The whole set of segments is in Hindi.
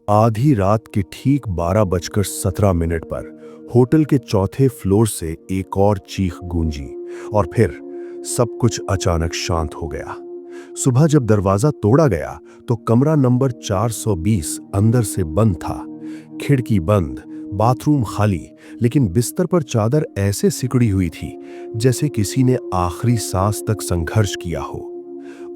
आधी रात के ठीक 12:17 पर होटल के चौथे फ्लोर से एक और चीख गूंजी और फिर सब कुछ अचानक शांत हो गया। सुबह जब दरवाजा तोड़ा गया तो कमरा नंबर 420 अंदर से बंद था। खिड़की बंद, बाथरूम खाली, लेकिन बिस्तर पर चादर ऐसे सिकुड़ी हुई थी जैसे किसी ने आखिरी सांस तक संघर्ष किया हो।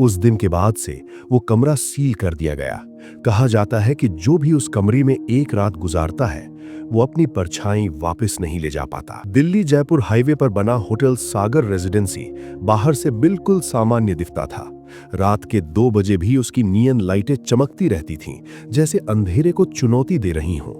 उस दिन के बाद से वो कमरा सील कर दिया गया। कहा जाता है कि जो भी उस कमरे में एक रात गुजारता है वो अपनी परछाई वापस नहीं ले जा पाता। दिल्ली जयपुर हाईवे पर बना होटल सागर रेजिडेंसी बाहर से बिल्कुल सामान्य दिखता था। रात के 2 बजे भी उसकी नियन लाइटें चमकती रहती थीं, जैसे अंधेरे को चुनौती दे रही हों।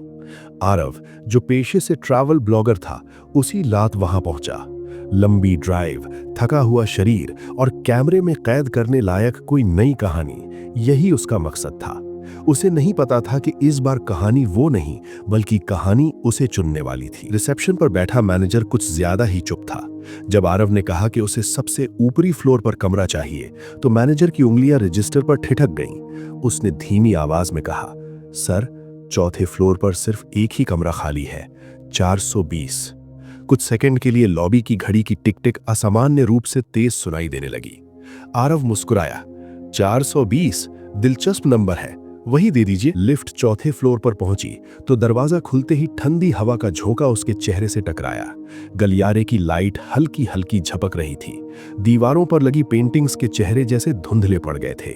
आरव, जो पेशे से ट्रैवल ब्लॉगर था, उसी रात वहां पहुंचा। लंबी ड्राइव, थका हुआ शरीर और कैमरे में कैद करने लायक कोई नई कहानी, यही उसका मकसद था। उसे नहीं पता था कि इस बार कहानी वो नहीं बल्कि कहानी उसे चुनने वाली थी। रिसेप्शन पर बैठा मैनेजर कुछ ज्यादा ही चुप था। जब आरव ने कहा कि उसे सबसे ऊपरी फ्लोर पर कमरा चाहिए तो मैनेजर की उंगलियां रजिस्टर पर ठिठक गईं। उसने धीमी आवाज में कहा, सर, चौथे फ्लोर पर सिर्फ एक ही कमरा खाली है, 420। कुछ सेकंड के लिए लॉबी की घड़ी की टिक टिक असामान्य रूप से तेज सुनाई देने लगी। आरव मुस्कुराया। 420 दिलचस्प नंबर है, वही दे दीजिए। लिफ्ट चौथे फ्लोर पर पहुंची तो दरवाजा खुलते ही ठंडी हवा का झोंका उसके चेहरे से टकराया। गलियारे की लाइट हल्की हल्की झपक रही थी। दीवारों पर लगी पेंटिंग्स के चेहरे जैसे धुंधले पड़ गए थे।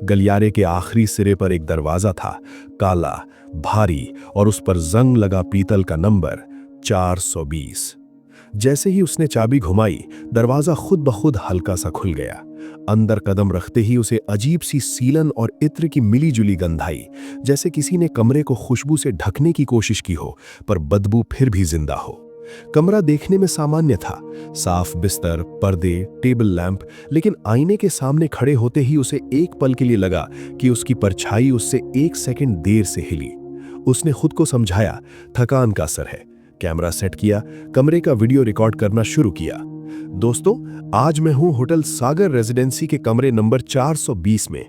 गलियारे के आखिरी सिरे पर एक दरवाजा था, काला, भारी, और उस पर जंग लगा पीतल का नंबर 420। जैसे ही उसने चाबी घुमाई, दरवाजा खुद ब खुद हल्का सा खुल गया। अंदर कदम रखते ही उसे अजीब सी सीलन और इत्र की मिलीजुली गंध आई, जैसे किसी ने कमरे को खुशबू से ढकने की कोशिश की हो पर बदबू फिर भी जिंदा हो। कमरा देखने में सामान्य था, साफ बिस्तर, पर्दे, टेबल लैंप, लेकिन आईने के सामने खड़े होते ही उसे एक पल के लिए लगा कि उसकी परछाई उससे 1 सेकंड देर से हिली। उसने खुद को समझाया, थकान का असर है। कैमरा सेट किया, कमरे का वीडियो रिकॉर्ड करना शुरू किया। दोस्तों, आज मैं हूं होटल सागर रेजिडेंसी के कमरे नंबर 420 में।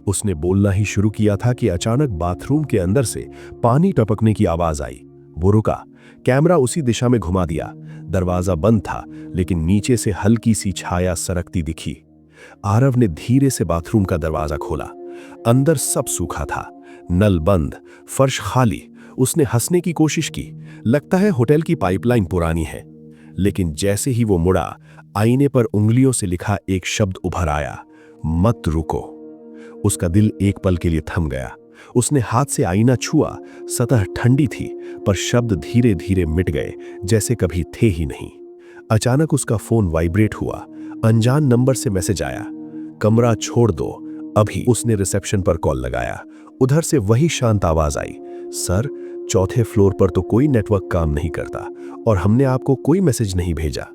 उसने बोलना ही शुरू किया था कि अचानक बाथरूम के अंदर से पानी टपकने की आवाज आई। वो रुका, कैमरा उसी दिशा में घुमा दिया। दरवाजा बंद था, लेकिन नीचे से हल्की सी छाया सरकती दिखी। आरव ने धीरे से बाथरूम का दरवाजा खोला। अंदर सब सूखा था, नल बंद, फर्श खाली। उसने हंसने की कोशिश की, लगता है होटल की पाइपलाइन पुरानी है। लेकिन जैसे ही वो मुड़ा, आईने पर उंगलियों से लिखा एक शब्द उभर आया, मत रुको। उसका दिल एक पल के लिए थम गया। उसने हाथ से आईना छुआ, सतह ठंडी थी, पर शब्द धीरे धीरे मिट गए जैसे कभी थे ही नहीं। अचानक उसका फोन वाइब्रेट हुआ। अनजान नंबर से मैसेज आया, कमरा छोड़ दो अभी। उसने रिसेप्शन पर कॉल लगाया। उधर से वही शांत आवाज आई, सर, चौथे फ्लोर पर तो कोई नेटवर्क काम नहीं करता और हमने आपको कोई मैसेज नहीं भेजा।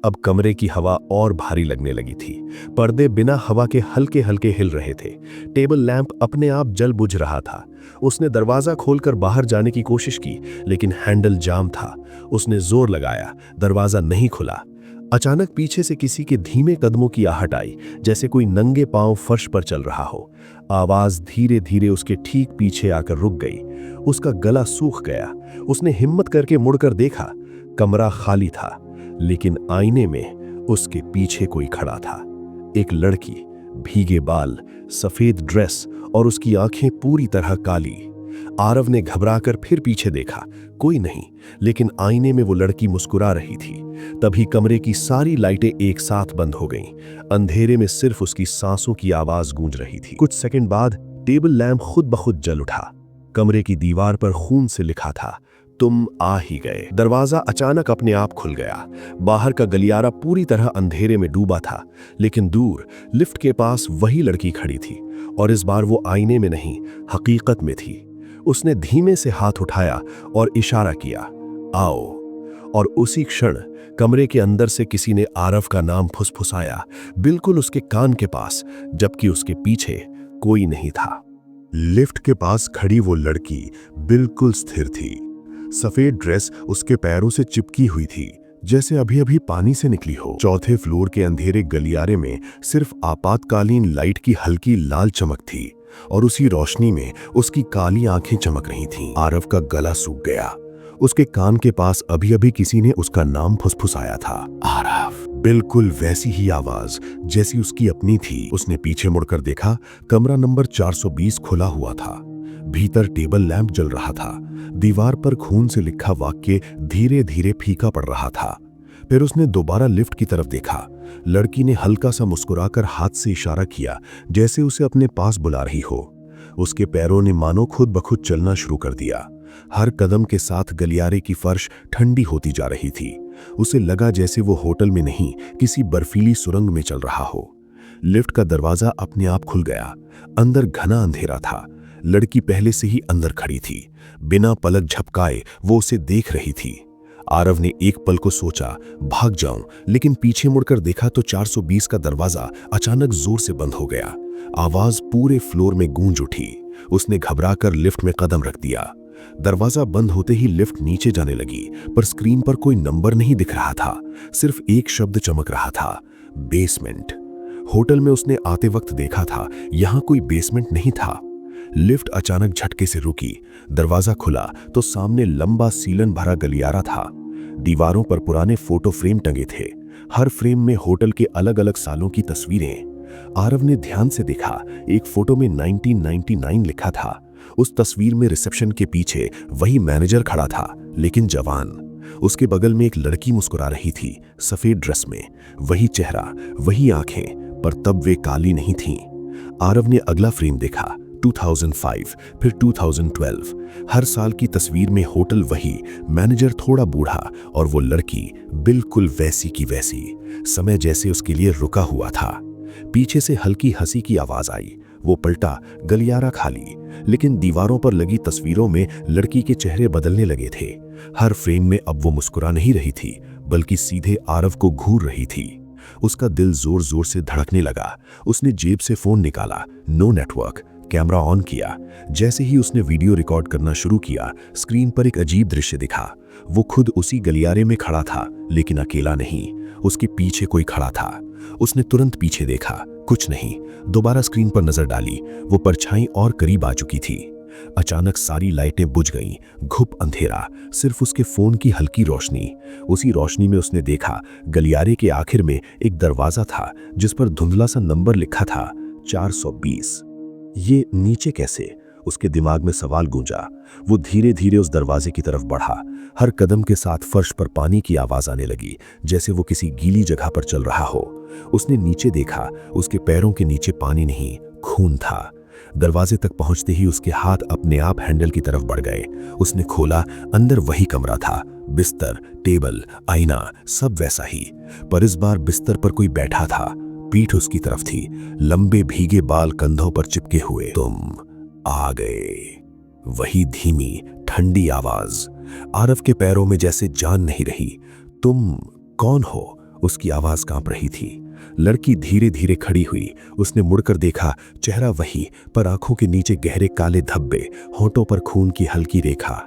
अब कमरे की हवा और भारी लगने लगी थी। पर्दे बिना हवा के हल्के हल्के हिल रहे थे। टेबल लैंप अपने आप जल बुझ रहा था। उसने दरवाजा खोलकर बाहर जाने की कोशिश की, लेकिन हैंडल जाम था। उसने जोर लगाया, दरवाजा नहीं खुला। अचानक पीछे से किसी के धीमे कदमों की आहट आई, जैसे कोई नंगे पांव फर्श पर चल रहा हो। आवाज धीरे धीरे उसके ठीक पीछे आकर रुक गई। उसका गला सूख गया। उसने हिम्मत करके मुड़कर देखा, कमरा खाली था, लेकिन आईने में उसके पीछे कोई खड़ा था। एक लड़की, भीगे बाल, सफेद ड्रेस और उसकी आंखें पूरी तरह काली। आरव ने घबराकर फिर पीछे देखा, कोई नहीं, लेकिन आईने में वो लड़की मुस्कुरा रही थी। तभी कमरे की सारी लाइटें एक साथ बंद हो गईं। अंधेरे में सिर्फ उसकी सांसों की आवाज गूंज रही थी। कुछ सेकंड बाद टेबल लैंप खुद ब खुद जल उठा। कमरे की दीवार पर खून से लिखा था, तुम आ ही गए। दरवाजा अचानक अपने आप खुल गया। बाहर का गलियारा पूरी तरह अंधेरे में डूबा था, लेकिन दूर लिफ्ट के पास वही लड़की खड़ी थी, और इस बार वो आईने में नहीं, हकीकत में थी। उसने धीमे से हाथ उठाया और इशारा किया, आओ। और उसी क्षण कमरे के अंदर से किसी ने आरव का नाम फुसफुसाया, बिल्कुल उसके कान के पास, जबकि उसके पीछे कोई नहीं था। लिफ्ट के पास खड़ी वो लड़की बिल्कुल स्थिर थी। सफेद ड्रेस उसके पैरों से चिपकी हुई थी, जैसे अभी अभी पानी से निकली हो। चौथे फ्लोर के अंधेरे गलियारे में सिर्फ आपातकालीन लाइट की हल्की लाल चमक थी। और उसी रोशनी में उसकी काली आंखें चमक रही थीं। आरव का गला सूख गया। उसके कान के पास अभी अभी किसी ने उसका नाम फुसफुसाया था, आरव। बिल्कुल वैसी ही आवाज जैसी उसकी अपनी थी। उसने पीछे मुड़कर देखा, कमरा नंबर 420 खुला हुआ था। भीतर टेबल लैंप जल रहा था। दीवार पर खून से लिखा वाक्य धीरे धीरे फीका पड़ रहा था। फिर उसने दोबारा लिफ्ट की तरफ देखा। लड़की ने हल्का सा मुस्कुराकर हाथ से इशारा किया, जैसे उसे अपने पास बुला रही हो। उसके पैरों ने मानो खुद ब खुद चलना शुरू कर दिया। हर कदम के साथ गलियारे की फर्श ठंडी होती जा रही थी। उसे लगा जैसे वो होटल में नहीं, किसी बर्फीली सुरंग में चल रहा हो। लिफ्ट का दरवाजा अपने आप खुल गया। अंदर घना अंधेरा था। लड़की पहले से ही अंदर खड़ी थी। बिना पलक झपकाए वो उसे देख रही थी। आरव ने एक पल को सोचा, भाग जाऊं, लेकिन पीछे मुड़कर देखा तो 420 का दरवाजा अचानक जोर से बंद हो गया। आवाज पूरे फ्लोर में गूंज उठी। उसने घबराकर लिफ्ट में कदम रख दिया। दरवाजा बंद होते ही लिफ्ट नीचे जाने लगी, पर स्क्रीन पर कोई नंबर नहीं दिख रहा था। सिर्फ एक शब्द चमक रहा था, बेसमेंट। होटल में उसने आते वक्त देखा था, यहां कोई बेसमेंट नहीं था। लिफ्ट अचानक झटके से रुकी। दरवाजा खुला तो सामने लंबा सीलन भरा गलियारा था। दीवारों पर पुराने फोटो फ्रेम टंगे थे। हर फ्रेम में होटल के अलग अलग सालों की तस्वीरें। आरव ने ध्यान से देखा, एक फोटो में 1999 लिखा था। उस तस्वीर में रिसेप्शन के पीछे वही मैनेजर खड़ा था, लेकिन जवान। उसके बगल में एक लड़की मुस्कुरा रही थी, सफेद ड्रेस में। वही चेहरा, वही आंखें, पर तब वे काली नहीं थीं। आरव ने अगला फ्रेम देखा, 2005, फिर 2012। हर साल की तस्वीर में होटल वही, मैनेजर थोड़ा बूढ़ा और वो लड़की बिल्कुल वैसी की वैसी। समय जैसे उसके लिए रुका हुआ था। पीछे से हल्की हंसी की आवाज आई। वो पलटा, गलियारा खाली, लेकिन दीवारों पर लगी तस्वीरों में लड़की के चेहरे बदलने लगे थे। हर फ्रेम में अब वो मुस्कुरा नहीं रही थी, बल्कि सीधे आरव को घूर रही थी। उसका दिल जोर जोर से धड़कने लगा। उसने जेब से फोन निकाला, नो नेटवर्क। कैमरा ऑन किया। जैसे ही उसने वीडियो रिकॉर्ड करना शुरू किया, स्क्रीन पर एक अजीब दृश्य दिखा। वो खुद उसी गलियारे में खड़ा था, लेकिन अकेला नहीं। उसके पीछे कोई खड़ा था। उसने तुरंत पीछे देखा, कुछ नहीं। दोबारा स्क्रीन पर नजर डाली, वो परछाई और करीब आ चुकी थी। अचानक सारी लाइटें बुझ गईं, घुप अंधेरा, सिर्फ उसके फोन की हल्की रोशनी। उसी रोशनी में उसने देखा, गलियारे के आखिर में एक दरवाजा था, जिस पर धुंधला सा नंबर लिखा था, 420। ये नीचे कैसे? उसके दिमाग में सवाल गूंजा। वो धीरे धीरे उस दरवाजे की तरफ बढ़ा। हर कदम के साथ फर्श पर पानी की आवाज आने लगी, जैसे वो किसी गीली जगह पर चल रहा हो। उसने नीचे देखा, उसके पैरों के नीचे पानी नहीं, खून था। दरवाजे तक पहुंचते ही उसके हाथ अपने आप हैंडल की तरफ बढ़ गए। उसने खोला, अंदर वही कमरा था। बिस्तर, टेबल, आईना, सब वैसा ही, पर इस बार बिस्तर पर कोई बैठा था। पीठ उसकी तरफ थी, लंबे भीगे बाल कंधों पर चिपके हुए। तुम आ गए। वही धीमी ठंडी आवाज। आरव के पैरों में जैसे जान नहीं रही। तुम कौन हो? उसकी आवाज कांप रही थी। लड़की धीरे धीरे खड़ी हुई। उसने मुड़कर देखा, चेहरा वही, पर आंखों के नीचे गहरे काले धब्बे, होंठों पर खून की हल्की रेखा।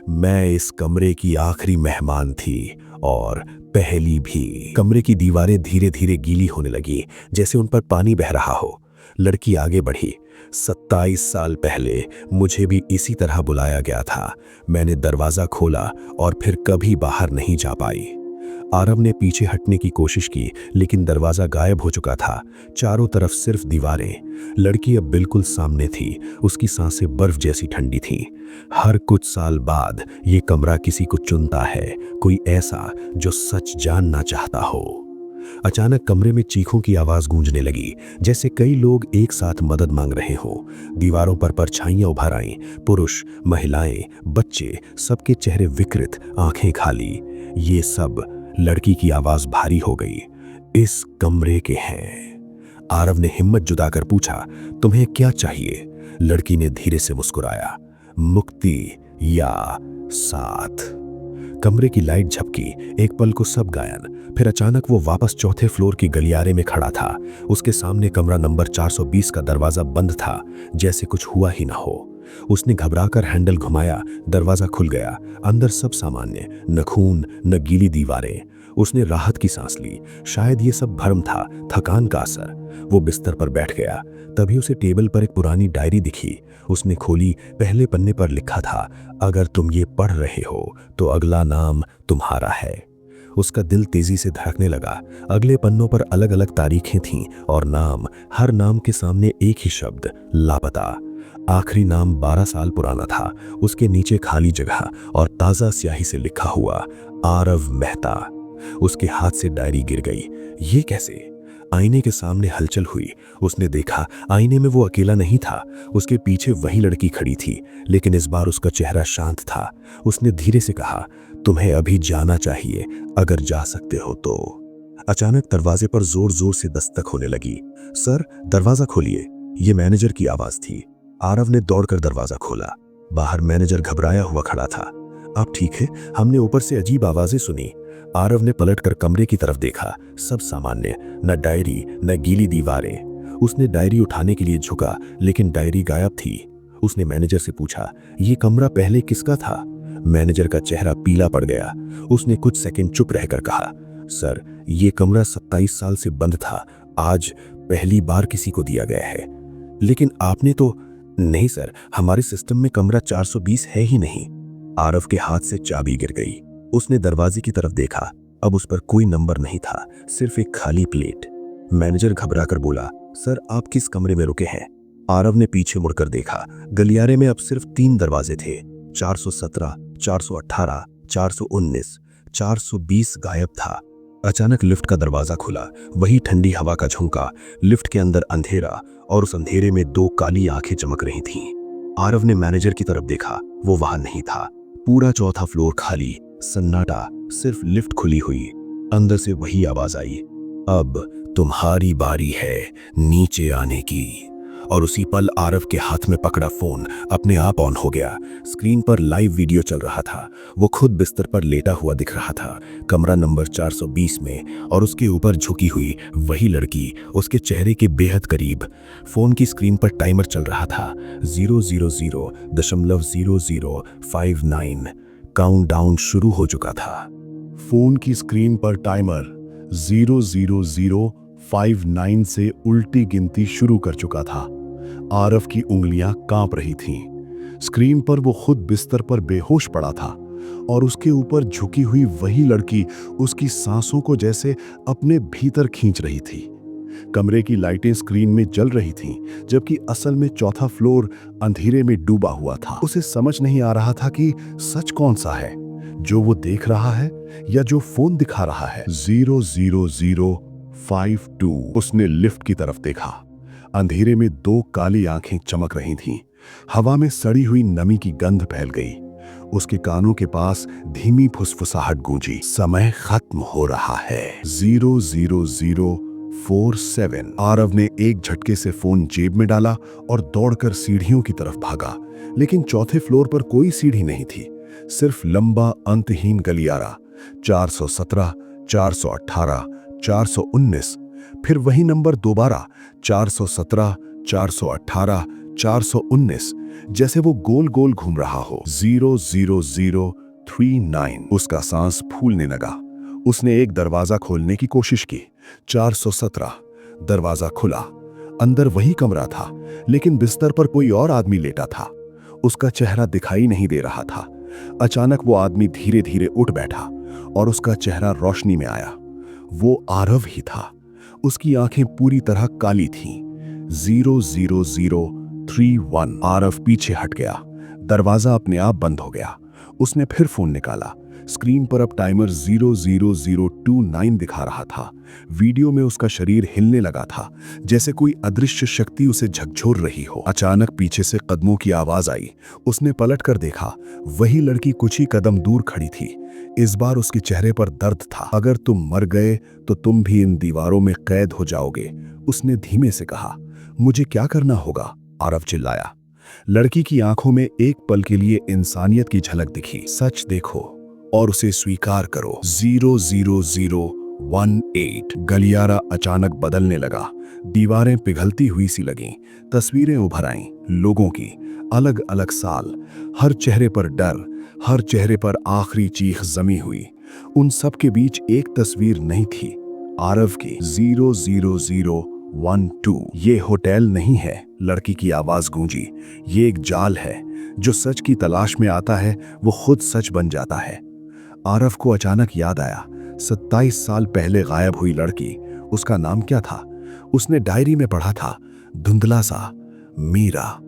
मैं इस कमरे की आखिरी मेहमान थी, और पहली भी। कमरे की दीवारें धीरे धीरे गीली होने लगी, जैसे उन पर पानी बह रहा हो। लड़की आगे बढ़ी। 27 साल पहले मुझे भी इसी तरह बुलाया गया था। मैंने दरवाजा खोला और फिर कभी बाहर नहीं जा पाई। आरव ने पीछे हटने की कोशिश की, लेकिन दरवाजा गायब हो चुका था। चारों तरफ सिर्फ दीवारें। लड़की अब बिल्कुल सामने थी। उसकी सांसें बर्फ जैसी ठंडी थीं। हर कुछ साल बाद ये कमरा किसी को चुनता है, कोई ऐसा जो सच जानना चाहता हो। अचानक कमरे में चीखों की आवाज गूंजने लगी, जैसे कई लोग एक साथ मदद मांग रहे हो। दीवारों पर परछाइयां उभर आईं। पुरुष, महिलाएं, बच्चे, सबके चेहरे विकृत, आंखें खाली। ये सब, लड़की की आवाज भारी हो गई, इस कमरे के हैं। आरव ने हिम्मत जुटाकर पूछा, तुम्हें क्या चाहिए? लड़की ने धीरे से मुस्कुराया, मुक्ति या साथ। कमरे की लाइट झपकी। एक पल को सब गायन। फिर अचानक वो वापस चौथे फ्लोर की गलियारे में खड़ा था। उसके सामने कमरा नंबर 420 का दरवाजा बंद था, जैसे कुछ हुआ ही ना हो। उसने घबराकर हैंडल घुमाया, दरवाजा खुल गया। अंदर सब सामान्य, न खून न गीली दीवारें। उसने राहत की सांस ली। शायद ये सब भ्रम था, थकान का असर। वो बिस्तर पर बैठ गया। तभी उसे टेबल पर एक पुरानी डायरी दिखी। उसने खोली। पहले पन्ने पर लिखा था, अगर तुम ये पढ़ रहे हो तो अगला नाम तुम्हारा है। उसका दिल तेजी से धड़कने लगा। अगले पन्नों पर अलग अलग तारीखें थीं और नाम, हर नाम के सामने एक ही शब्द, लापता। आखिरी नाम 12 साल पुराना था। उसके नीचे खाली जगह और ताज़ा स्याही से लिखा हुआ, आरव मेहता। उसके हाथ से डायरी गिर गई। ये कैसे? आईने के सामने हलचल हुई। उसने देखा, आईने में वो अकेला नहीं था। उसके पीछे वही लड़की खड़ी थी, लेकिन इस बार उसका चेहरा शांत था। उसने धीरे से कहा, तुम्हें अभी जाना चाहिए, अगर जा सकते हो तो। अचानक दरवाजे पर जोर जोर से दस्तक होने लगी। सर, दरवाजा खोलिए। ये मैनेजर की आवाज थी। आरव ने दौड़कर दरवाजा खोला। बाहर मैनेजर घबराया हुआ खड़ा था। आप ठीक है? हमने ऊपर से अजीब आवाजें सुनी। आरव ने पलटकर कमरे की तरफ देखा। सब सामान्य, न डायरी न गीली दीवारें। उसने डायरी उठाने के लिए झुका, लेकिन डायरी गायब थी। उसने मैनेजर से पूछा, ये कमरा पहले किसका था? मैनेजर का चेहरा पीला पड़ गया। उसने कुछ सेकंड चुप रहकर कहा, सर, ये कमरा 27 साल से बंद था। आज पहली बार किसी को दिया गया है। लेकिन आपने तो। नहीं सर, हमारे सिस्टम में कमरा 420 है ही नहीं। आरव के हाथ से चाबी गिर गई। उसने दरवाजे की तरफ देखा। अब उस पर कोई नंबर नहीं था, सिर्फ एक खाली प्लेट। मैनेजर घबराकर बोला, सर, आप किस कमरे में रुके हैं? आरव ने पीछे मुड़कर देखा। गलियारे में अब सिर्फ 3 दरवाजे थे। 417, 418, 419, 420 गायब था। अचानक लिफ्ट का दरवाजा खुला। वही ठंडी हवा का झोंका। लिफ्ट के अंदर अंधेरा, और उस अंधेरे में 2 काली आंखें चमक रही थीं। आरव ने मैनेजर की तरफ देखा। वो वहां नहीं था। पूरा चौथा फ्लोर खाली, सन्नाटा, सिर्फ लिफ्ट खुली हुई। अंदर से वही आवाज आई, अब तुम्हारी बारी है नीचे आने की। और उसी पल आरव के हाथ में पकड़ा फोन अपने आप ऑन हो गया। स्क्रीन पर लाइव वीडियो चल रहा था। वो खुद बिस्तर पर लेटा हुआ दिख रहा था, कमरा नंबर 420 में, और उसके ऊपर झुकी हुई वही लड़की, उसके चेहरे के बेहद करीब। फोन की स्क्रीन पर टाइमर चल रहा था, 000.0059। काउंटडाउन शुरू हो चुका था। फोन की स्क्रीन पर टाइमर 00059 से उल्टी गिनती शुरू कर चुका था। आरव की उंगलियां कांप रही थीं। स्क्रीन पर वो खुद बिस्तर पर बेहोश पड़ा था, और उसके ऊपर झुकी हुई वही लड़की उसकी सांसों को जैसे अपने भीतर खींच रही थी। कमरे की लाइटें स्क्रीन में जल रही थीं, जबकि असल में चौथा फ्लोर अंधेरे में डूबा हुआ था। उसे समझ नहीं आ रहा था कि सच कौन सा है, जो वो देख रहा है या जो फोन दिखा रहा है। 00052। उसने लिफ्ट की तरफ देखा। अंधेरे में 2 काली आंखें चमक रही थीं। हवा में सड़ी हुई नमी की गंध फैल गई। उसके कानों के पास धीमी फुसफुसाहट गूंजी, समय खत्म हो रहा है। 00047। आरव ने एक झटके से फोन जेब में डाला और दौड़कर सीढ़ियों की तरफ भागा। लेकिन चौथे फ्लोर पर कोई सीढ़ी नहीं थी, सिर्फ लंबा अंतहीन गलियारा। 417, 418, 419, फिर वही नंबर दोबारा, 417, 418, 419, जैसे वो गोल गोल घूम रहा हो। 00039। उसका सांस फूलने लगा। उसने एक दरवाजा खोलने की कोशिश की। 417। दरवाजा खुला। अंदर वही कमरा था, लेकिन बिस्तर पर कोई और आदमी लेटा था। उसका चेहरा दिखाई नहीं दे रहा था। अचानक वो आदमी धीरे धीरे उठ बैठा और उसका चेहरा रोशनी में आया। वो आरव ही था। उसकी आंखें पूरी तरह काली थीं। 00031। आरव पीछे हट गया। दरवाजा अपने आप बंद हो गया। उसने फिर फोन निकाला। स्क्रीन पर अब टाइमर 00029 दिखा रहा था। वीडियो में उसका शरीर हिलने लगा था, जैसे कोई अदृश्य शक्ति उसे झकझोर रही हो। अचानक पीछे से कदमों की आवाज आई। उसने पलटकर देखा। वही लड़की कुछ ही कदम दूर खड़ी थी। इस बार उसके चेहरे पर दर्द था। अगर तुम मर गए तो तुम भी इन दीवारों में कैद हो जाओगे, उसने धीमे से कहा। मुझे क्या करना होगा? आरव चिल्लाया। लड़की की आंखों में एक पल के लिए इंसानियत की झलक दिखी। सच देखो और उसे स्वीकार करो। 00018। गलियारा अचानक बदलने लगा। दीवारें पिघलती हुई सी लगीं। तस्वीरें उभर आईं, लोगों की, अलग अलग साल। हर चेहरे पर डर, हर चेहरे पर आखिरी चीख जमी हुई। उन सब के बीच एक तस्वीर नहीं थी, आरव की। 00012। ये होटल नहीं है, लड़की की आवाज गूंजी। ये एक जाल है। जो सच की तलाश में आता है वो खुद सच बन जाता है। आरव को अचानक याद आया, 27 साल पहले गायब हुई लड़की, उसका नाम क्या था? उसने डायरी में पढ़ा था, धुंधला सा, मीरा।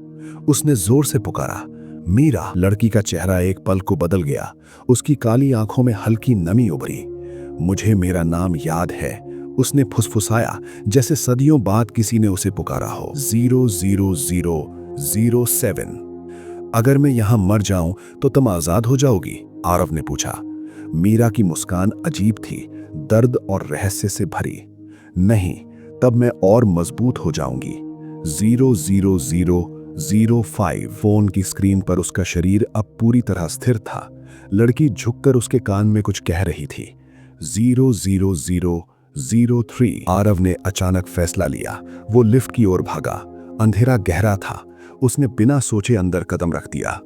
उसने जोर से पुकारा, मीरा। लड़की का चेहरा एक पल को बदल गया। उसकी काली आंखों में हल्की नमी उभरी। मुझे मेरा नाम याद है, उसने फुसफुसाया, जैसे सदियों बाद किसी ने उसे पुकारा हो। 00007। अगर मैं यहां मर जाऊं तो तुम आजाद हो जाओगी? आरव ने पूछा। मीरा की मुस्कान अजीब थी, दर्द और रहस्य से भरी। नहीं, तब मैं और मजबूत हो जाऊंगी। 00005। फोन की स्क्रीन पर उसका शरीर अब पूरी तरह स्थिर था। लड़की झुककर उसके कान में कुछ कह रही थी। 00003। आरव ने अचानक फैसला लिया। वो लिफ्ट की ओर भागा। अंधेरा गहरा था। उसने बिना सोचे अंदर कदम रख दिया।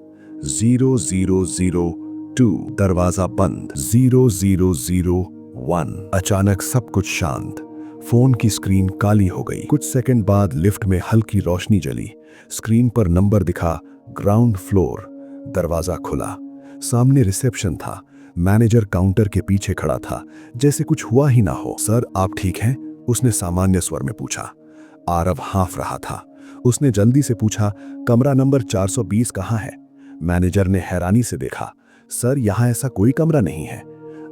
00002। दरवाजा बंद। 00001। अचानक सब कुछ शांत। फोन की स्क्रीन काली हो गई। कुछ सेकंड बाद लिफ्ट में हल्की रोशनी जली। स्क्रीन पर नंबर दिखा, ग्राउंड फ्लोर। दरवाजा खुला। सामने रिसेप्शन था। मैनेजर काउंटर के पीछे खड़ा था, जैसे कुछ हुआ ही ना हो। सर, आप ठीक हैं? उसने सामान्य स्वर में पूछा। आरव हाँफ रहा था। उसने जल्दी से पूछा, कमरा नंबर 420 कहाँ है? मैनेजर ने हैरानी से देखा। सर, यहाँ ऐसा कोई कमरा नहीं है।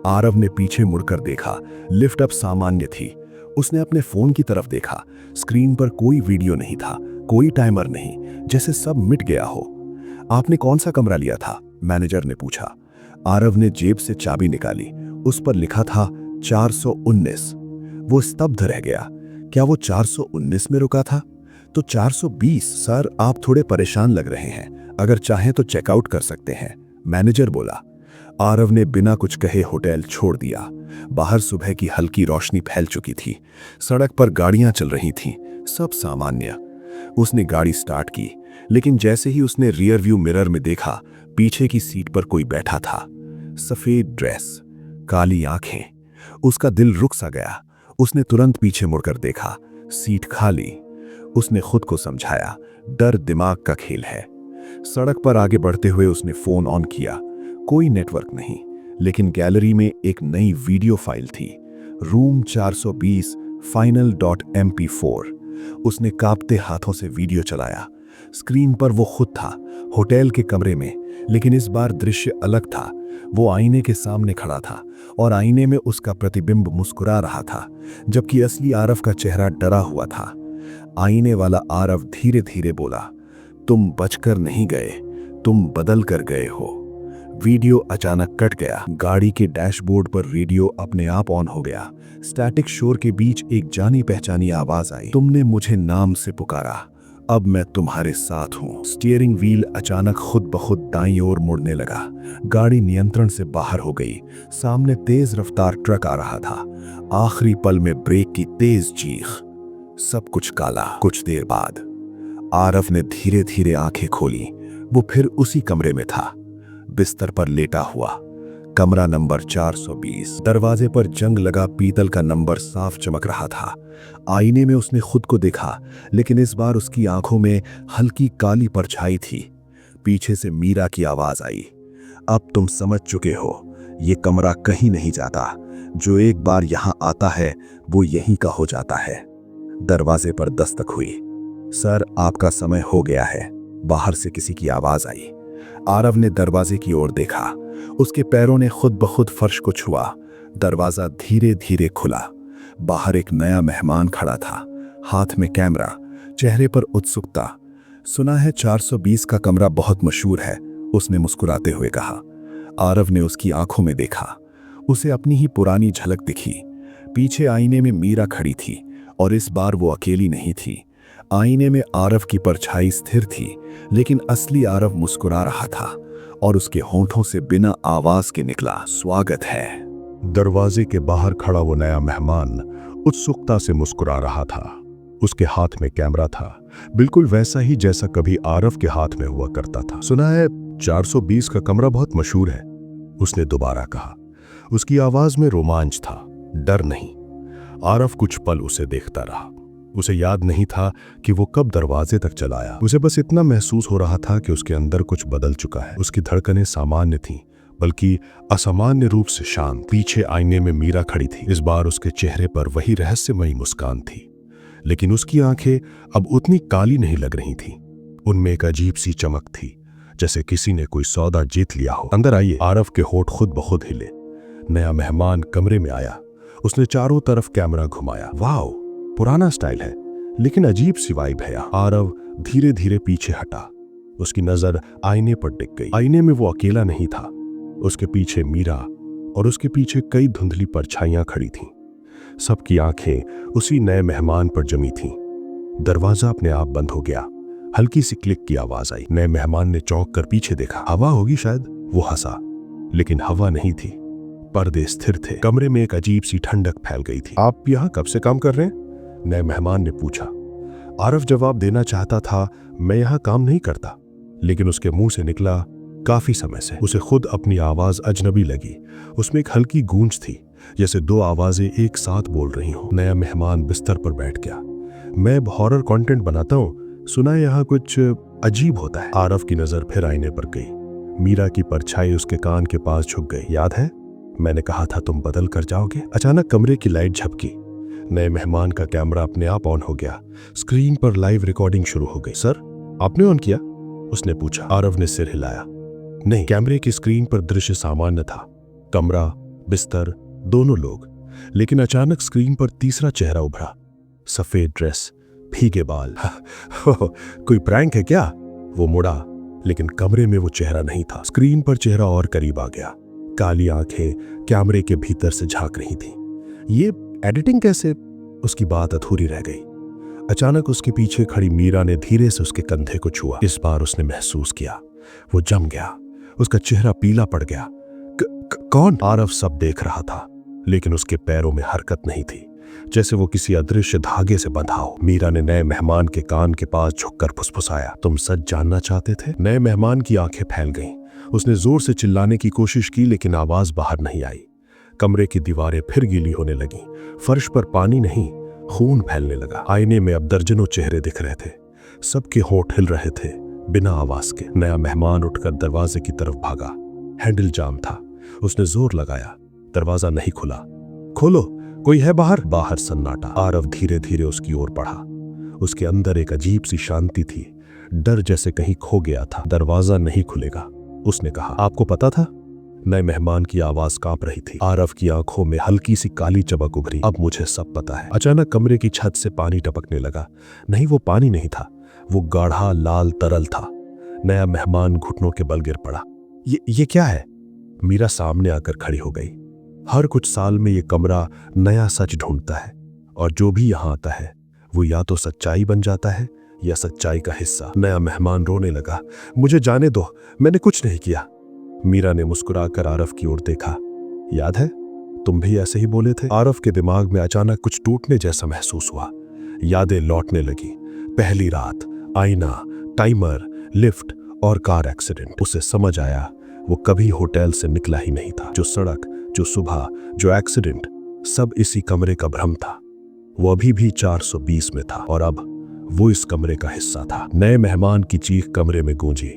आरव ने पीछे मुड़कर देखा। लिफ्ट अब सामान्य थी। उसने अपने फोन की तरफ देखा। स्क्रीन पर कोई वीडियो नहीं था, कोई टाइमर नहीं, जैसे सब मिट गया हो। आपने कौन सा कमरा लिया था? मैनेजर ने पूछा। आरव ने जेब से चाबी निकाली। उस पर लिखा था 419। वो स्तब्ध रह गया। क्या वो 419 में रुका था? तो 420। सर, आप थोड़े परेशान लग रहे हैं, अगर चाहें तो चेकआउट कर सकते हैं, मैनेजर बोला। आरव ने बिना कुछ कहे होटल छोड़ दिया। बाहर सुबह की हल्की रोशनी फैल चुकी थी। सड़क पर गाड़ियां चल रही थीं, सब सामान्य। उसने गाड़ी स्टार्ट की, लेकिन जैसे ही उसने रियर व्यू मिरर में देखा, पीछे की सीट पर कोई बैठा था। सफेद ड्रेस, काली आंखें। उसका दिल रुक सा गया। उसने तुरंत पीछे मुड़कर देखा, सीट खाली। उसने खुद को समझाया, डर दिमाग का खेल है। सड़क पर आगे बढ़ते हुए उसने फोन ऑन किया। कोई नेटवर्क नहीं, लेकिन गैलरी में एक नई वीडियो फाइल थी। Room 420 final.mp4। उसने कांपते हाथों से वीडियो चलाया। स्क्रीन पर वो खुद था, होटल के कमरे में, लेकिन इस बार दृश्य अलग था। वो आईने के सामने खड़ा था और आईने में उसका प्रतिबिंब मुस्कुरा रहा था, जबकि असली आरव का चेहरा डरा हुआ था। आईने वाला आरव धीरे धीरे बोला, तुम बचकर नहीं गए, तुम बदल कर गए हो। वीडियो अचानक कट गया। गाड़ी के डैशबोर्ड पर रेडियो अपने आप ऑन हो गया। स्टैटिक शोर के बीच एक जानी पहचानी आवाज आई, तुमने मुझे नाम से पुकारा, अब मैं तुम्हारे साथ हूं। स्टीयरिंग व्हील अचानक खुद ब खुद दाईं ओर मुड़ने लगा। गाड़ी नियंत्रण से बाहर हो गई। सामने तेज रफ्तार ट्रक आ रहा था। आखिरी पल में ब्रेक की तेज चीख। सब कुछ काला। कुछ देर बाद आरव ने धीरे धीरे आंखें खोली। वो फिर उसी कमरे में था, बिस्तर पर लेटा हुआ। कमरा नंबर 420। दरवाजे पर जंग लगा पीतल का नंबर साफ चमक रहा था। आईने में उसने खुद को देखा, लेकिन इस बार उसकी आंखों में हल्की काली परछाई थी। पीछे से मीरा की आवाज आई, अब तुम समझ चुके हो, ये कमरा कहीं नहीं जाता। जो एक बार यहां आता है वो यहीं का हो जाता है। दरवाजे पर दस्तक हुई। सर, आपका समय हो गया है, बाहर से किसी की आवाज आई। आरव ने दरवाजे की ओर देखा। उसके पैरों ने खुद ब खुद फर्श को छुआ। दरवाजा धीरे धीरे खुला। बाहर एक नया मेहमान खड़ा था, हाथ में कैमरा, चेहरे पर उत्सुकता। सुना है 420 का कमरा बहुत मशहूर है, उसने मुस्कुराते हुए कहा। आरव ने उसकी आंखों में देखा। उसे अपनी ही पुरानी झलक दिखी। पीछे आईने में मीरा खड़ी थी, और इस बार वो अकेली नहीं थी। आईने में आरव की परछाई स्थिर थी, लेकिन असली आरव मुस्कुरा रहा था, और उसके होंठों से बिना आवाज के निकला, स्वागत है। दरवाजे के बाहर खड़ा वो नया मेहमान उत्सुकता से मुस्कुरा रहा था। उसके हाथ में कैमरा था, बिल्कुल वैसा ही जैसा कभी आरव के हाथ में हुआ करता था। सुना है 420 का कमरा बहुत मशहूर है, उसने दोबारा कहा। उसकी आवाज में रोमांच था, डर नहीं। आरव कुछ पल उसे देखता रहा। उसे याद नहीं था कि वो कब दरवाजे तक चला आया। उसे बस इतना महसूस हो रहा था कि उसके अंदर कुछ बदल चुका है। उसकी धड़कनें सामान्य थीं, बल्कि असामान्य रूप से शांत। पीछे आईने में मीरा खड़ी थी। इस बार उसके चेहरे पर वही रहस्यमयी मुस्कान थी, लेकिन उसकी आंखें अब उतनी काली नहीं लग रही थीं। उनमें एक अजीब सी चमक थी, जैसे किसी ने कोई सौदा जीत लिया हो। अंदर आइए। आरव के होठ खुद ब खुद हिले। नया मेहमान कमरे में आया। उसने चारों तरफ कैमरा घुमाया। वाह, पुराना स्टाइल है, लेकिन अजीब सी वाइब है। आरव धीरे धीरे पीछे हटा। उसकी नजर आईने पर टिक गई। आईने में वो अकेला नहीं था। उसके पीछे मीरा और उसके पीछे कई धुंधली परछाइयां खड़ी थीं। सबकी आंखें उसी नए मेहमान पर जमी थीं। दरवाजा अपने आप बंद हो गया। हल्की सी क्लिक की आवाज आई। नए मेहमान ने चौंक कर पीछे देखा। हवा होगी शायद, वो हंसा, लेकिन हवा नहीं थी। पर्दे स्थिर थे। कमरे में एक अजीब सी ठंडक फैल गई थी। आप यहाँ कब से काम कर रहे हैं? नए मेहमान ने पूछा। आरव जवाब देना चाहता था, मैं यहाँ काम नहीं करता, लेकिन उसके मुंह से निकला, काफी समय से। उसे खुद अपनी आवाज अजनबी लगी। उसमें एक हल्की गूंज थी, जैसे दो आवाजें एक साथ बोल रही हों। नया मेहमान बिस्तर पर बैठ गया। मैं हॉरर कंटेंट बनाता हूँ, सुना है यहाँ कुछ अजीब होता है। आरव की नजर फिर आईने पर गई। मीरा की परछाई उसके कान के पास झुक गई। याद है, मैंने कहा था तुम बदल कर जाओगे। अचानक कमरे की लाइट झपकी। नए मेहमान का कैमरा अपने आप ऑन हो गया। स्क्रीन पर लाइव रिकॉर्डिंग शुरू हो गई। सर, आपने ऑन किया? उसने पूछा। आरव ने सिर हिलाया। नहीं। कैमरे की स्क्रीन पर दृश्य सामान्य था, कमरा, बिस्तर, दोनों लोग। लेकिन अचानक स्क्रीन पर तीसरा चेहरा उभरा। सफेद ड्रेस, भीगे बाल। कोई प्रैंक है क्या? वो मुड़ा, लेकिन कमरे में वो चेहरा नहीं था। स्क्रीन पर चेहरा और करीब आ गया। काली आंखें कैमरे के भीतर से झांक रही थीं। ये एडिटिंग कैसे? उसकी बात अधूरी रह गई। अचानक उसके पीछे खड़ी मीरा ने धीरे से उसके कंधे को छुआ। इस बार उसने महसूस किया, वो जम गया। उसका चेहरा पीला पड़ गया। कौन? आरव सब देख रहा था, लेकिन उसके पैरों में हरकत नहीं थी, जैसे वो किसी अदृश्य धागे से बंधा हो। मीरा ने नए मेहमान के कान के पास झुककर फुसफुसाया, तुम सच जानना चाहते थे? नए मेहमान की आंखें फैल गईं। उसने जोर से चिल्लाने की कोशिश की, लेकिन आवाज बाहर नहीं आई। कमरे की दीवारें फिर गीली होने लगीं। फर्श पर पानी नहीं, खून फैलने लगा। आईने में अब दर्जनों चेहरे दिख रहे थे। सबके होंठ हिल रहे थे, बिना आवाज के। नया मेहमान उठकर दरवाजे की तरफ भागा। हैंडल जाम था। उसने जोर लगाया, दरवाजा नहीं खुला। खोलो, कोई है बाहर? बाहर सन्नाटा। आरव धीरे धीरे उसकी ओर बढ़ा। उसके अंदर एक अजीब सी शांति थी, डर जैसे कहीं खो गया था। दरवाजा नहीं खुलेगा, उसने कहा। आपको पता था? नए मेहमान की आवाज कांप रही थी। आरव की आंखों में हल्की सी काली चमक उभरी। अब मुझे सब पता है। अचानक कमरे की छत से पानी टपकने लगा। नहीं, वो पानी नहीं था, वो गाढ़ा लाल तरल था। नया मेहमान घुटनों के बल गिर पड़ा। ये क्या है? मीरा सामने आकर खड़ी हो गई। हर कुछ साल में ये कमरा नया सच ढूंढता है, और जो भी यहाँ आता है वो या तो सच्चाई बन जाता है या सच्चाई का हिस्सा। नया मेहमान रोने लगा। मुझे जाने दो, मैंने कुछ नहीं किया। मीरा ने मुस्कुराकर आरव की ओर देखा। याद है, तुम भी ऐसे ही बोले थे। आरव के दिमाग में अचानक कुछ टूटने जैसा महसूस हुआ। यादें लौटने लगी। पहली रात, आईना, टाइमर, लिफ्ट और कार एक्सीडेंट। उसे समझ आया वो कभी होटल से निकला ही नहीं था। जो सड़क, जो सुबह, जो एक्सीडेंट, सब इसी कमरे का भ्रम था। वो अभी भी 420 में था, और अब वो इस कमरे का हिस्सा था। नए मेहमान की चीख कमरे में गूंजी।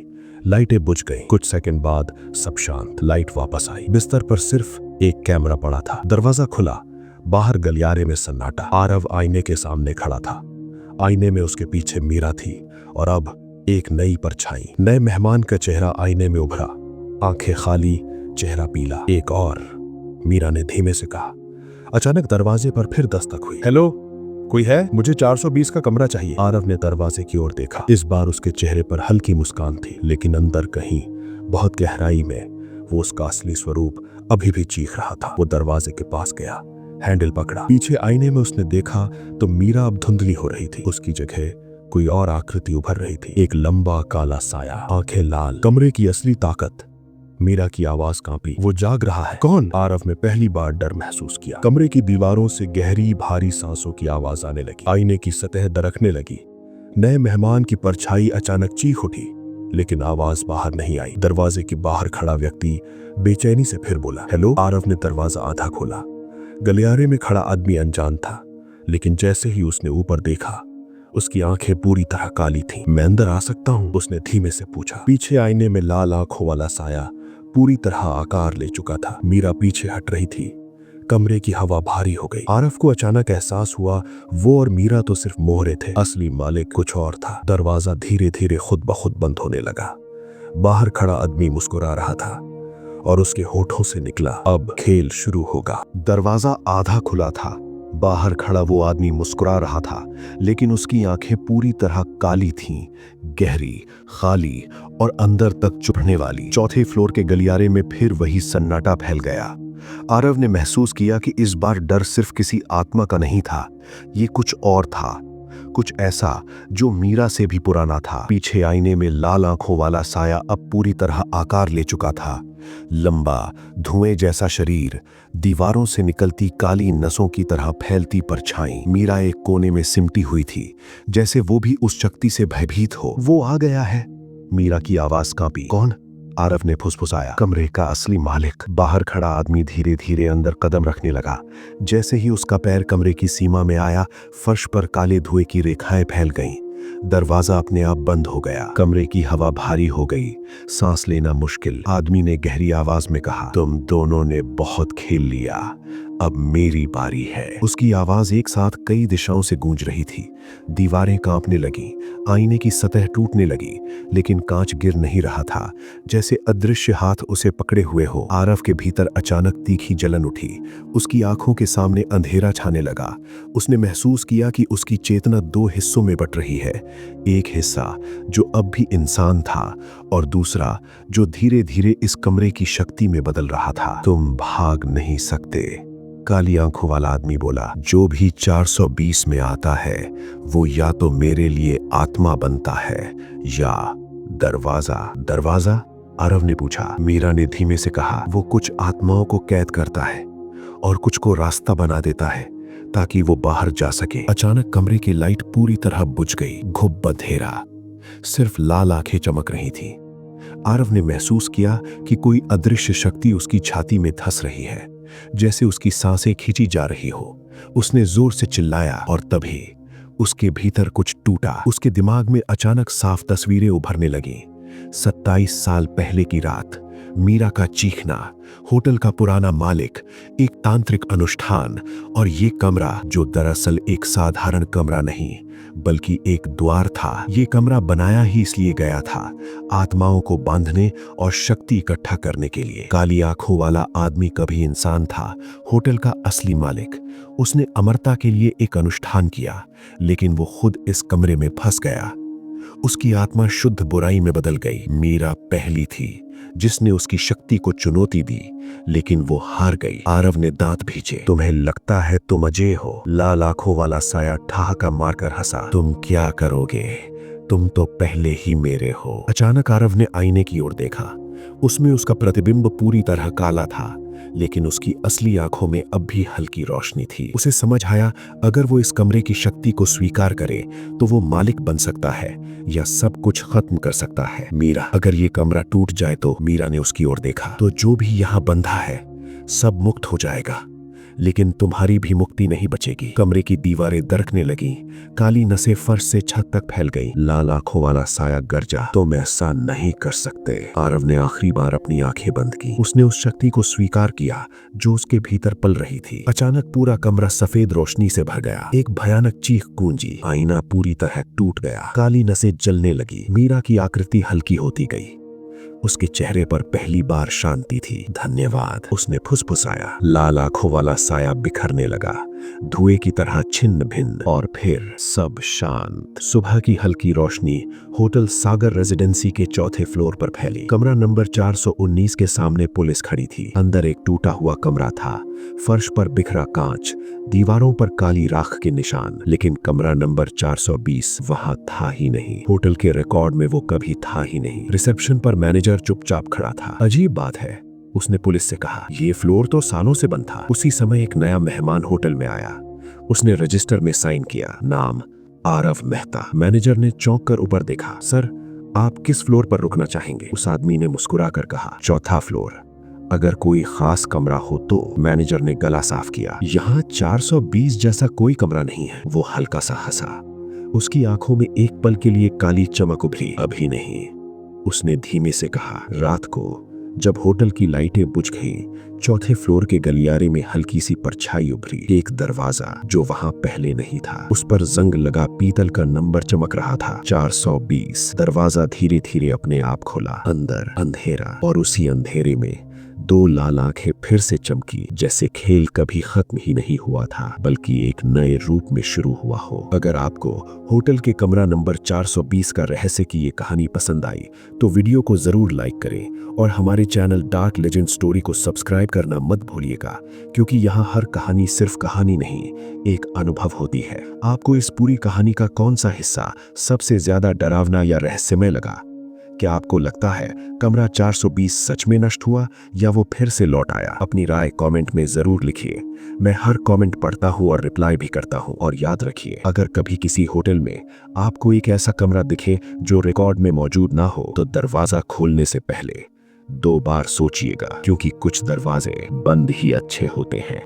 लाइटें बुझ गईं। कुछ सेकंड बाद सब शांत। लाइट वापस आई। बिस्तर पर सिर्फ एक कैमरा पड़ा था। दरवाजा खुला। बाहर गलियारे में सन्नाटा। आरव आईने के सामने खड़ा था। आईने में उसके पीछे मीरा थी, और अब एक नई परछाई। नए मेहमान का चेहरा आईने में उभरा। आंखें खाली, चेहरा पीला। एक और, मीरा ने धीमे से कहा। अचानक दरवाजे पर फिर दस्तक हुई। हेलो, कोई है? मुझे 420 का कमरा चाहिए। आरव ने दरवाजे की ओर देखा। इस बार उसके चेहरे पर हल्की मुस्कान थी, लेकिन अंदर कहीं बहुत गहराई में वो उसका असली स्वरूप अभी भी चीख रहा था। वो दरवाजे के पास गया, हैंडल पकड़ा। पीछे आईने में उसने देखा तो मीरा अब धुंधली हो रही थी। उसकी जगह कोई और आकृति उभर रही थी। एक लंबा काला साया, आंखें लाल। कमरे की असली ताकत। मीरा की आवाज कांपी। वो जाग रहा है। कौन? आरव ने पहली बार डर महसूस किया। कमरे की दीवारों से गहरी भारी सांसों की आवाज आने लगी। आईने की सतह दरकने लगी। नए मेहमान की परछाई अचानक चीख उठी, लेकिन आवाज बाहर नहीं आई। दरवाजे के बाहर खड़ा व्यक्ति बेचैनी से फिर बोला, हेलो। आरव ने दरवाजा आधा खोला। गलियारे में खड़ा आदमी अनजान था, लेकिन जैसे ही उसने ऊपर देखा, उसकी आंखें पूरी तरह काली थीं। मैं अंदर आ सकता हूं? उसने धीमे से पूछा। पीछे आईने में लाल आंखों वाला साया पूरी तरह आकार ले चुका था। मीरा पीछे हट रही थी। कमरे की हवा भारी हो गई। आरव को अचानक एहसास हुआ वो और मीरा तो सिर्फ मोहरे थे, असली मालिक कुछ और था। दरवाजा धीरे धीरे खुद ब खुद बंद होने लगा। बाहर खड़ा आदमी मुस्कुरा रहा था और उसके होठों से निकला, अब खेल शुरू होगा। दरवाजा आधा खुला था। बाहर खड़ा वो आदमी मुस्कुरा रहा था, लेकिन उसकी आंखें पूरी तरह काली थीं, गहरी, खाली और अंदर तक चुभने वाली। चौथे फ्लोर के गलियारे में फिर वही सन्नाटा फैल गया। आरव ने महसूस किया कि इस बार डर सिर्फ किसी आत्मा का नहीं था, ये कुछ और था, कुछ ऐसा जो मीरा से भी पुराना था। पीछे आईने में लाल आंखों वाला साया अब पूरी तरह आकार ले चुका था। लंबा, धुएं जैसा शरीर, दीवारों से निकलती काली नसों की तरह फैलती परछाई। मीरा एक कोने में सिमटी हुई थी, जैसे वो भी उस शक्ति से भयभीत हो। वो आ गया है। मीरा की आवाज कांपी। कौन? आरव ने फुसफुसाया। कमरे का असली मालिक। बाहर खड़ा आदमी धीरे धीरे अंदर कदम रखने लगा। जैसे ही उसका पैर कमरे की सीमा में आया, फर्श पर काले धुएं की रेखाएं फैल गईं। दरवाजा अपने आप बंद हो गया। कमरे की हवा भारी हो गई, सांस लेना मुश्किल। आदमी ने गहरी आवाज में कहा, तुम दोनों ने बहुत खेल लिया, अब मेरी बारी है। उसकी आवाज एक साथ कई दिशाओं से गूंज रही थी। दीवारें कांपने लगीं, आईने की सतह टूटने लगी, लेकिन कांच गिर नहीं रहा था, जैसे अदृश्य हाथ उसे पकड़े हुए हो। आरव के भीतर अचानक तीखी जलन उठी। उसकी आंखों के सामने अंधेरा छाने लगा। उसने महसूस किया कि उसकी चेतना दो हिस्सों में बट रही है, एक हिस्सा जो अब भी इंसान था और दूसरा जो धीरे धीरे इस कमरे की शक्ति में बदल रहा था। तुम भाग नहीं सकते, काली आंखों वाला आदमी बोला। जो भी 420 में आता है वो या तो मेरे लिए आत्मा बनता है या दरवाजा। दरवाजा? आरव ने पूछा। मीरा ने धीमे से कहा, वो कुछ आत्माओं को कैद करता है और कुछ को रास्ता बना देता है ताकि वो बाहर जा सके। अचानक कमरे की लाइट पूरी तरह बुझ गई। घुप अंधेरा, सिर्फ लाल आंखें चमक रही थी। आरव ने महसूस किया कि कोई अदृश्य शक्ति उसकी छाती में धंस रही है, जैसे उसकी सांसें खींची जा रही हो। उसने जोर से चिल्लाया और तभी उसके भीतर कुछ टूटा। उसके दिमाग में अचानक साफ तस्वीरें उभरने लगीं। 27 साल पहले की रात, मीरा का चीखना, होटल का पुराना मालिक, एक तांत्रिक अनुष्ठान और ये कमरा जो दरअसल एक साधारण कमरा नहीं बल्कि एक द्वार था। ये कमरा बनाया ही इसलिए गया था, आत्माओं को बांधने और शक्ति इकट्ठा करने के लिए। काली आंखों वाला आदमी कभी इंसान था, होटल का असली मालिक। उसने अमरता के लिए एक अनुष्ठान किया, लेकिन वो खुद इस कमरे में फंस गया। उसकी आत्मा शुद्ध बुराई में बदल गई। मीरा पहली थी जिसने उसकी शक्ति को चुनौती दी, लेकिन वो हार गई। आरव ने दांत भींचे। तुम्हें लगता है तुम अजय हो? लाल आंखों वाला साया ठहाका मारकर हंसा। तुम क्या करोगे? तुम तो पहले ही मेरे हो। अचानक आरव ने आईने की ओर देखा। उसमें उसका प्रतिबिंब पूरी तरह काला था, लेकिन उसकी असली आंखों में अब भी हल्की रोशनी थी। उसे समझ आया, अगर वो इस कमरे की शक्ति को स्वीकार करे तो वो मालिक बन सकता है या सब कुछ खत्म कर सकता है। मीरा, अगर ये कमरा टूट जाए तो? मीरा ने उसकी ओर देखा। तो जो भी यहाँ बंधा है सब मुक्त हो जाएगा, लेकिन तुम्हारी भी मुक्ति नहीं बचेगी। कमरे की दीवारें दरकने लगी, काली नसें फर्श से छत तक फैल गई। लाल आंखों वाला साया गरजा, तुम ऐसा नहीं कर सकते। आरव ने आखिरी बार अपनी आंखें बंद की। उसने उस शक्ति को स्वीकार किया जो उसके भीतर पल रही थी। अचानक पूरा कमरा सफेद रोशनी से भर गया। एक भयानक चीख गूंजी। आईना पूरी तरह टूट गया। काली नसें जलने लगी। मीरा की आकृति हल्की होती गई। उसके चेहरे पर पहली बार शांति थी। धन्यवाद, उसने फुसफुसाया। लाल आंखों वाला साया बिखरने लगा, धुएं की तरह छिन्न भिन्न, और फिर सब शांत। सुबह की हल्की रोशनी होटल सागर रेजिडेंसी के चौथे फ्लोर पर फैली। कमरा नंबर 419 के सामने पुलिस खड़ी थी। अंदर एक टूटा हुआ कमरा था, फर्श पर बिखरा कांच, दीवारों पर काली राख के निशान, लेकिन कमरा नंबर 420 वहां था ही नहीं। होटल के रिकॉर्ड में वो कभी था ही नहीं। रिसेप्शन पर मैनेजर चुपचाप खड़ा था। अजीब बात है, उसने पुलिस से कहा, ये फ्लोर तो सालों से बंद था। उसी समय एक नया मेहमान होटल में आया। उसने रजिस्टर में साइन किया, नाम आरव मेहता। मैनेजर ने चौंक कर ऊपर देखा। सर, आप किस फ्लोर पर रुकना चाहेंगे? उस आदमी ने मुस्कुराकर कहा, चौथा फ्लोर। अगर कोई खास कमरा हो तो? मैनेजर ने गला साफ किया, यहाँ 420 जैसा कोई कमरा नहीं है। वो हल्का सा हंसा। उसकी आंखों में एक पल के लिए काली चमक उभरी। अभी नहीं, उसने धीमे से कहा। रात को जब होटल की लाइटें बुझ गईं, चौथे फ्लोर के गलियारे में हल्की सी परछाई उभरी। एक दरवाजा जो वहां पहले नहीं था, उस पर जंग लगा पीतल का नंबर चमक रहा था, 420। दरवाजा धीरे धीरे अपने आप खुला। अंदर अंधेरा, और उसी अंधेरे में दो लाल आंखें फिर से चमकी, जैसे खेल कभी खत्म ही नहीं हुआ था बल्कि एक नए रूप में शुरू हुआ हो। अगर आपको होटल के कमरा नंबर 420 का रहस्य की ये कहानी पसंद आई तो वीडियो को जरूर लाइक करें और हमारे चैनल डार्क लेजेंड स्टोरी को सब्सक्राइब करना मत भूलिएगा, क्योंकि यहाँ हर कहानी सिर्फ कहानी नहीं, एक अनुभव होती है। आपको इस पूरी कहानी का कौन सा हिस्सा सबसे ज्यादा डरावना या रहस्यमय लगा? क्या आपको लगता है कमरा 420 सच में नष्ट हुआ या वो फिर से लौट आया? अपनी राय कमेंट में जरूर लिखिए। मैं हर कमेंट पढ़ता हूँ और रिप्लाई भी करता हूँ। और याद रखिए, अगर कभी किसी होटल में आपको एक ऐसा कमरा दिखे जो रिकॉर्ड में मौजूद ना हो तो दरवाजा खोलने से पहले 2 बार सोचिएगा, क्योंकि कुछ दरवाजे बंद ही अच्छे होते हैं।